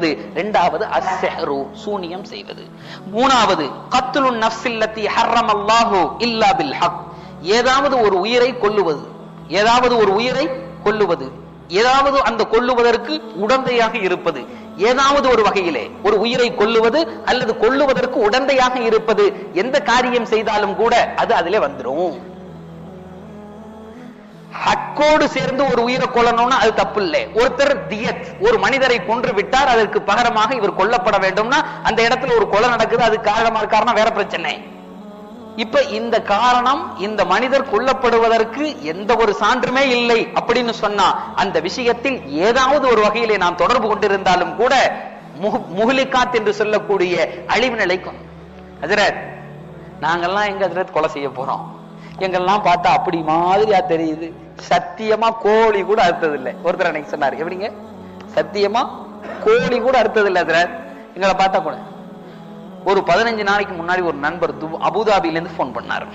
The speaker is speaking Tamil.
இரண்டாவது அஸ்ஸஹ்ரு சூனியம் செய்வது. மூணாவது கத்லுன் நஃப்ஸில்லதி ஹர்ரமல்லாஹு இல்லா பில் ஹக், ஏதாவது ஒரு உயிரை கொல்லுவது, ஏதாவது ஒரு உயிரை கொல்லுவது, ஏதாவது அந்த கொல்லுவதற்கு உடந்தையாக இருப்பது, ஏதாவது ஒரு வகையிலே ஒரு உயிரை கொல்லுவது அல்லது கொல்லுவதற்கு உடந்தையாக இருப்பது, எந்த காரியம் செய்தாலும் கூட அது அதிலே வந்துடும். ஹக்கோடு சேர்ந்து ஒரு உயிரை கொல்லணும்னா அது தப்பு இல்லை. ஒருத்தர் தியத், ஒரு மனிதரை கொன்று விட்டார், அதற்கு பகரமாக இவர் கொல்லப்பட வேண்டும்னா அந்த இடத்துல ஒரு கொலை நடக்குது, அது காரணம் வேற பிரச்சனை. இப்ப இந்த காரணம், இந்த மனிதர் கொல்லப்படுவதற்கு எந்த ஒரு சான்றுமே இல்லை அப்படின்னு சொன்னா அந்த விஷயத்தில் ஏதாவது ஒரு வகையிலே நாம் தொடர்பு கொண்டிருந்தாலும் கூட முஹ்லிகாத் என்று சொல்லக்கூடிய அழிவு நிலைக்கும். ஹஜ்ரத், நாங்கெல்லாம் எங்க ஹஜ்ரத் கொலை செய்ய போறோம், எங்கெல்லாம் பார்த்தா அப்படி மாதிரியா தெரியுது, சத்தியமா கோழி கூட அறுத்தது இல்லை. ஒருத்தர் அன்னைக்கு சொன்னாரு, எப்படிங்க சத்தியமா கோழி கூட அறுத்தது இல்லை ஹஜ்ரத், எங்களை பார்த்தா கூட. ஒரு 15 நாளைக்கு முன்னாடி ஒரு நண்பர் அபுதாபில இருந்து போன் பண்ணாரு.